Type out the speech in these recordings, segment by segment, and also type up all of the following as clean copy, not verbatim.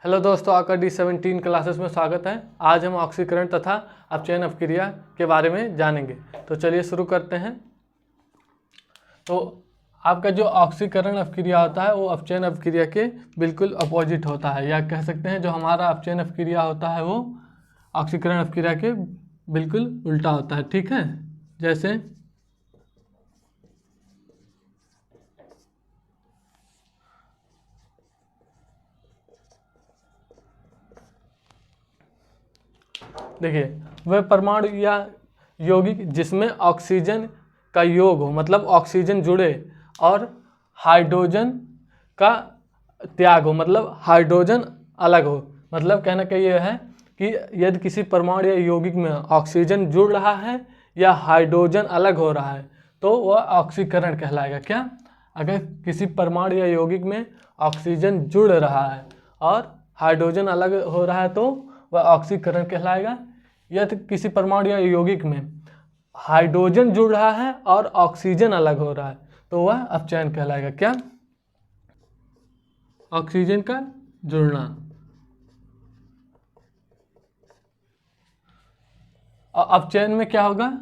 Hello दोस्तों, आपका D17 classes में स्वागत है। आज हम ऑक्सीकरण तथा अपचयन अपक्रिया के बारे में जानेंगे। तो चलिए शुरू करते हैं। तो आपका जो ऑक्सीकरण अपक्रिया होता है वो अपचयन अपक्रिया के बिल्कुल अपोजिट होता है, या कह सकते हैं जो हमारा अपचयन अपक्रिया होता है वो ऑक्सीकरण अपक्रिया के बिल्कुल उल्टा होता है। ठीक है, जैसे देखिए, वह परमाणु या यौगिक जिसमें ऑक्सीजन का योग हो, मतलब ऑक्सीजन जुड़े, और हाइड्रोजन का त्याग हो, मतलब हाइड्रोजन अलग हो। मतलब कहने का ये है कि यदि किसी परमाणु या यौगिक में ऑक्सीजन जुड़ रहा है या हाइड्रोजन अलग हो रहा है तो वह ऑक्सीकरण कहलाएगा। क्या? अगर किसी परमाणु या यौगिक में ऑक्सीजन जुड़ रहा है और हाइड्रोजन अलग हो रहा है तो वह ऑक्सीकरण कहलाएगा। यदि किसी परमाणु या यौगिक में हाइड्रोजन जुड़ रहा है और ऑक्सीजन अलग हो रहा है तो वह अपचयन कहलाएगा। क्या? ऑक्सीजन का जुड़ना। और अपचयन में क्या होगा?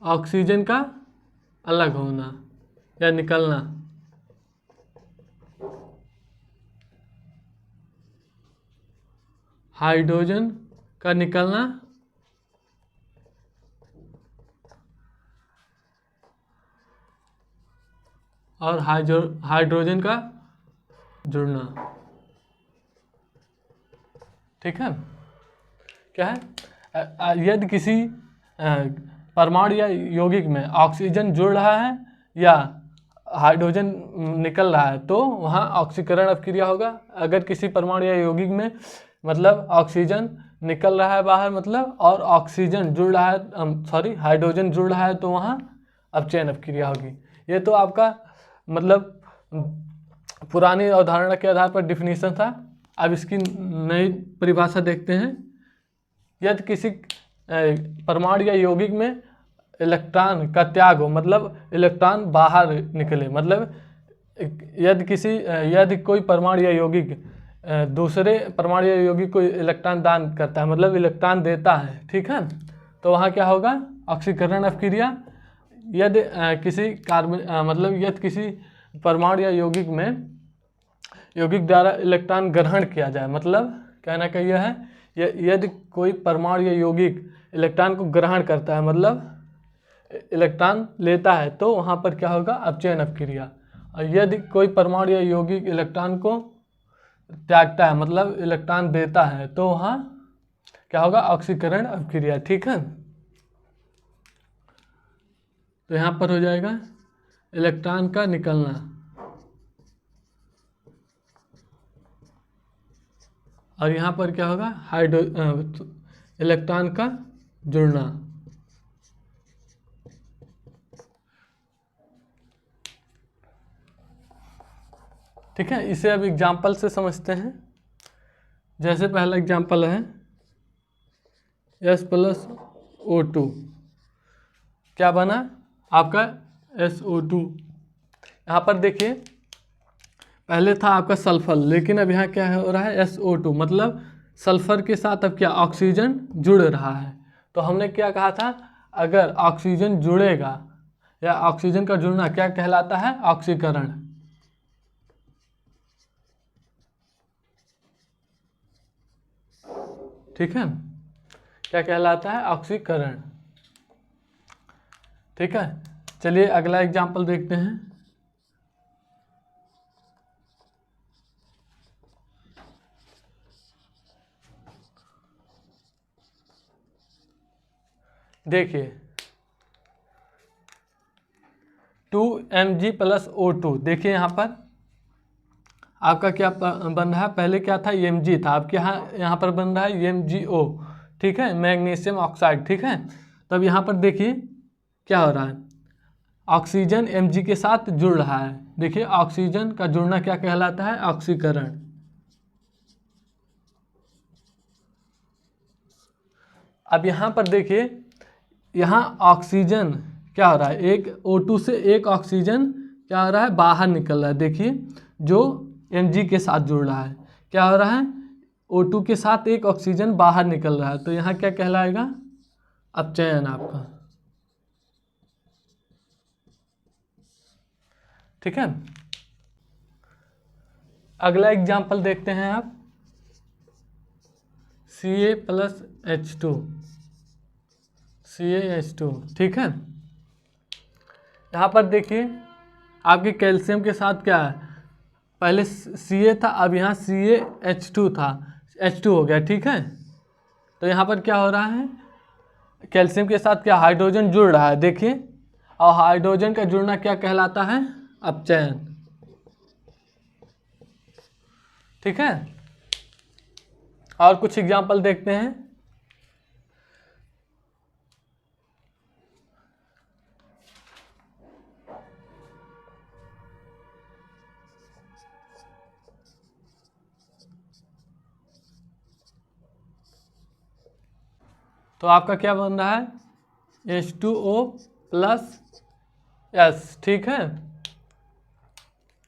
ऑक्सीजन का अलग होना या निकलना। हाइड्रोजन का निकलना और हाइड्रोजन का जुड़ना। ठीक है, क्या है? यदि किसी परमाणु या यौगिक में ऑक्सीजन जुड़ रहा है या हाइड्रोजन निकल रहा है तो वहाँ ऑक्सीकरण अपक्रिया होगा। अगर किसी परमाणु या यौगिक में मतलब ऑक्सीजन निकल रहा है बाहर, मतलब और ऑक्सीजन जुड़ रहा है, हाइड्रोजन जुड़ रहा है तो वहाँ अपचयन अपक्रिया होगी। ये तो आपका मतलब पुरानी अवधारणा के आधार पर डिफिनीशन था। अब इसकी नई परिभाषा देखते हैं। यदि किसी परमाणु या यौगिक में इलेक्ट्रॉन का त्याग हो, मतलब इलेक्ट्रॉन बाहर निकले, मतलब यदि कोई परमाणु या यौगिक दूसरे परमाणु या यौगिक को इलेक्ट्रॉन दान करता है, मतलब इलेक्ट्रॉन देता है, ठीक है, तो वहाँ क्या होगा? ऑक्सीकरण अपक्रिया। यदि किसी किसी परमाणु या यौगिक द्वारा इलेक्ट्रॉन ग्रहण किया जाए, मतलब कहना का यह है यदि कोई परमाणु या यौगिक इलेक्ट्रॉन को ग्रहण करता है, मतलब इलेक्ट्रॉन लेता है, तो वहाँ पर क्या होगा? अपचयन अपक्रिया। और यदि कोई परमाणु या यौगिक इलेक्ट्रॉन को त्यागता है, मतलब इलेक्ट्रॉन देता है, तो वहाँ क्या होगा? ऑक्सीकरण अपक्रिया। ठीक है, तो यहाँ पर हो जाएगा इलेक्ट्रॉन का निकलना और यहाँ पर क्या होगा? इलेक्ट्रॉन का जुड़ना। ठीक है, इसे अब एग्जाम्पल से समझते हैं। जैसे पहला एग्जाम्पल है S+O2। क्या बना आपका? SO2। यहाँ पर देखिए, पहले था आपका सल्फर, लेकिन अब यहाँ क्या हो रहा है? SO2, मतलब सल्फर के साथ अब क्या? ऑक्सीजन जुड़ रहा है। तो हमने क्या कहा था? अगर ऑक्सीजन जुड़ेगा या ऑक्सीजन का जुड़ना क्या कहलाता है? ऑक्सीकरण। ठीक है, क्या कहलाता है? ऑक्सीकरण। ठीक है, चलिए अगला एग्जाम्पल देखते हैं। देखिए 2Mg+O2। देखिए यहाँ पर आपका क्या बन रहा है? पहले क्या था? Mg था, अब यहाँ पर बन रहा है MgO। ठीक है, मैग्नीशियम ऑक्साइड। ठीक है, तब यहाँ पर देखिए क्या हो रहा है? ऑक्सीजन Mg के साथ जुड़ रहा है। देखिए ऑक्सीजन का जुड़ना क्या कहलाता है? ऑक्सीकरण। अब यहाँ पर देखिए, यहाँ ऑक्सीजन क्या हो रहा है? एक O2 से एक ऑक्सीजन क्या हो रहा है? बाहर निकल रहा है। देखिए जो Mg के साथ जुड़ रहा है, क्या हो रहा है, O2 के साथ एक ऑक्सीजन बाहर निकल रहा है, तो यहाँ क्या कहलाएगा, अपचयन आपका। ठीक है, अगला एग्जाम्पल देखते हैं आप, Ca+H2, CaH2। ठीक है, यहाँ पर देखिए आपके कैल्शियम के साथ क्या है, पहले Ca था, अब यहाँ CaH2 था, H2 हो गया। ठीक है, तो यहाँ पर क्या हो रहा है, कैल्शियम के साथ क्या हाइड्रोजन जुड़ रहा है, देखिए, और हाइड्रोजन का जुड़ना क्या कहलाता है, अपचयन। ठीक है, और कुछ एग्जाम्पल देखते हैं। तो आपका क्या बन रहा है, H2O+S। ठीक है,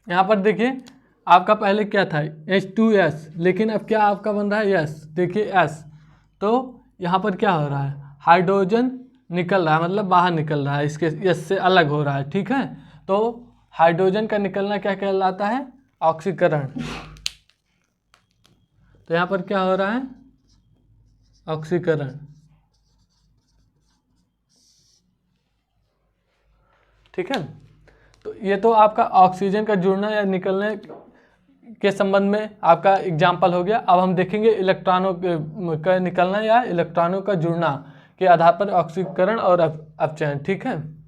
यहाँ पर देखिए आपका पहले क्या था, H2S, लेकिन अब क्या आपका बन रहा है S, देखिए S। तो यहाँ पर क्या हो रहा है, हाइड्रोजन निकल रहा है, मतलब बाहर निकल रहा है, इसके S से अलग हो रहा है। ठीक है, तो हाइड्रोजन का निकलना क्या कहलाता है, ऑक्सीकरण। तो यहाँ पर क्या हो रहा है, ऑक्सीकरण। ठीक है, तो ये तो आपका ऑक्सीजन का जुड़ना या निकलने के संबंध में आपका एग्जाम्पल हो गया। अब हम देखेंगे इलेक्ट्रॉनों का निकलना या इलेक्ट्रॉनों का जुड़ना के आधार पर ऑक्सीकरण और अपचयन। ठीक है,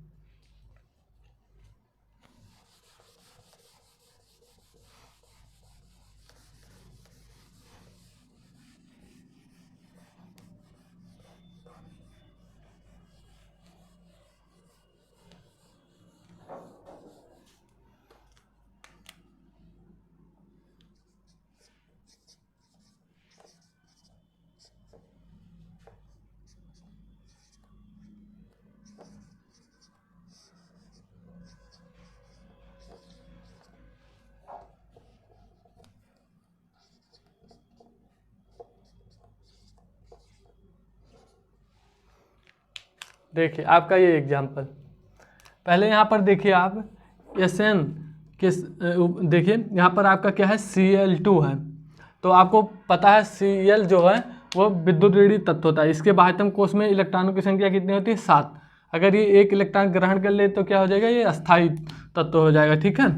देखिए आपका ये एग्जाम्पल, पहले यहाँ पर देखिए आप SN के देखिए यहाँ पर आपका क्या है, Cl2 है। तो आपको पता है Cl जो है वो विद्युत ऋणात्मक तत्व होता है, इसके बाह्यतम कोश में इलेक्ट्रॉनों की संख्या कितनी होती है, 7। अगर ये एक इलेक्ट्रॉन ग्रहण कर ले तो क्या हो जाएगा, ये अस्थायी तत्व हो जाएगा। ठीक है,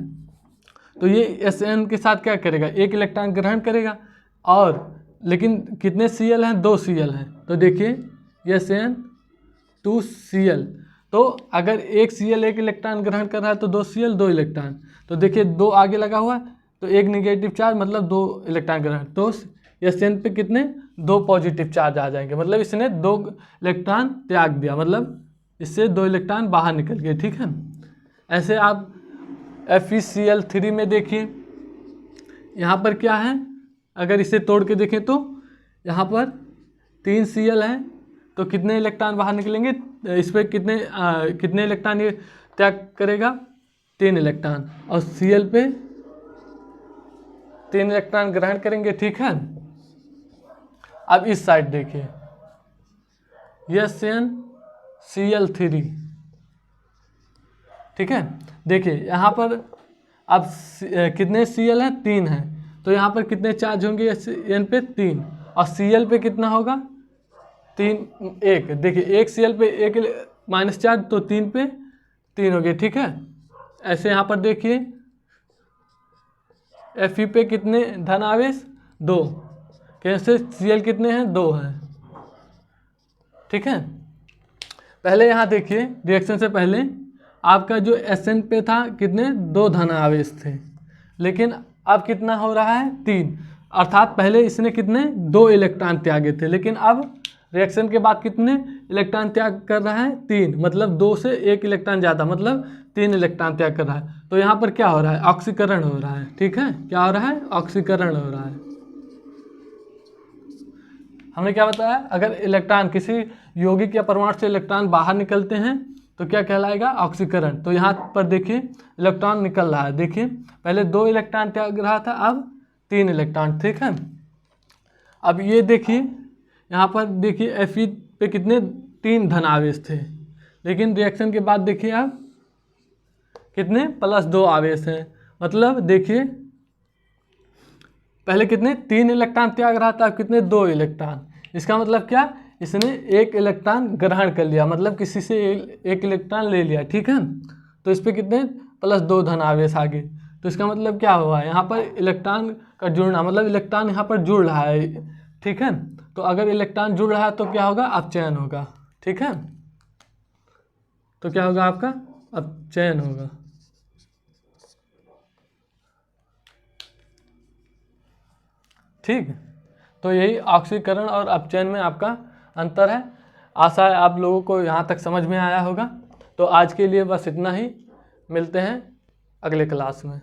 तो ये SN के साथ क्या करेगा, एक इलेक्ट्रॉन ग्रहण करेगा, और लेकिन कितने Cl हैं, 2 Cl हैं। तो देखिए SN2Cl, तो अगर एक Cl एक इलेक्ट्रॉन ग्रहण कर रहा है तो 2 Cl 2 इलेक्ट्रॉन, तो देखिए 2 आगे लगा हुआ है, तो एक निगेटिव चार्ज मतलब 2 इलेक्ट्रॉन ग्रहण, तो SN पे कितने, 2 पॉजिटिव चार्ज आ जाएंगे, मतलब इसने 2 इलेक्ट्रॉन त्याग दिया, मतलब इससे 2 इलेक्ट्रॉन बाहर निकल गए। ठीक है, ऐसे आप FeCl3 में देखिए, यहाँ पर क्या है, अगर इसे तोड़ के देखें तो यहाँ पर 3 Cl हैं, तो कितने इलेक्ट्रॉन बाहर निकलेंगे, इस पर कितने इलेक्ट्रॉन ये त्याग करेगा, 3 इलेक्ट्रॉन, और Cl पे 3 इलेक्ट्रॉन ग्रहण करेंगे। ठीक है, अब इस साइड देखिए SnCl3। ठीक है, देखिए यहाँ पर अब कितने Cl हैं, 3 हैं, तो यहाँ पर कितने चार्ज होंगे N पे, 3, और Cl पे कितना होगा, 3 1, देखिए एक Cl पे 1 माइनस चार्ज, तो 3 पे 3 हो गए। ठीक है, ऐसे यहाँ पर देखिए Fe पे कितने धन आवेश, 2, कैसे Cl कितने हैं, 2 हैं। ठीक है, पहले यहाँ देखिए रिएक्शन से पहले आपका जो Sn पे था कितने, 2 धन आवेश थे, लेकिन अब कितना हो रहा है, 3, अर्थात पहले इसने कितने, 2 इलेक्ट्रॉन त्यागे थे, लेकिन अब रिएक्शन के बाद कितने इलेक्ट्रॉन त्याग कर रहा है, 3, मतलब 2 से 1 इलेक्ट्रॉन ज़्यादा, मतलब 3 इलेक्ट्रॉन त्याग कर रहा है। तो यहाँ पर क्या हो रहा है, ऑक्सीकरण हो रहा है। ठीक है, क्या हो रहा है, ऑक्सीकरण हो रहा है। हमने क्या बताया, अगर इलेक्ट्रॉन किसी यौगिक या परमाणु से इलेक्ट्रॉन बाहर निकलते हैं तो क्या कहलाएगा, ऑक्सीकरण। तो यहाँ पर देखिए इलेक्ट्रॉन निकल रहा है, देखिए पहले 2 इलेक्ट्रॉन त्याग रहा था, अब 3 इलेक्ट्रॉन, ठीक है। अब ये देखिए यहाँ पर देखिए Fe पे कितने 3 धन आवेश थे, लेकिन रिएक्शन के बाद देखिए आप कितने +2 आवेश हैं। मतलब देखिए पहले कितने 3 इलेक्ट्रॉन त्याग रहा था, अब कितने 2 इलेक्ट्रॉन। इसका मतलब क्या, इसने 1 इलेक्ट्रॉन ग्रहण कर लिया, मतलब किसी से 1 इलेक्ट्रॉन ले लिया, ठीक है। तो इस पर कितने +2 धन आवेश आ गए। तो इसका मतलब क्या हुआ, यहाँ पर इलेक्ट्रॉन का जुड़ना, मतलब इलेक्ट्रॉन यहाँ पर जुड़ रहा है, ठीक है। तो अगर इलेक्ट्रॉन जुड़ रहा है तो क्या होगा, अपचयन होगा, ठीक है। तो क्या होगा आपका, अपचयन होगा। ठीक, तो यही ऑक्सीकरण और अपचयन में आपका अंतर है। आशा है आप लोगों को यहाँ तक समझ में आया होगा। तो आज के लिए बस इतना ही, मिलते हैं अगले क्लास में।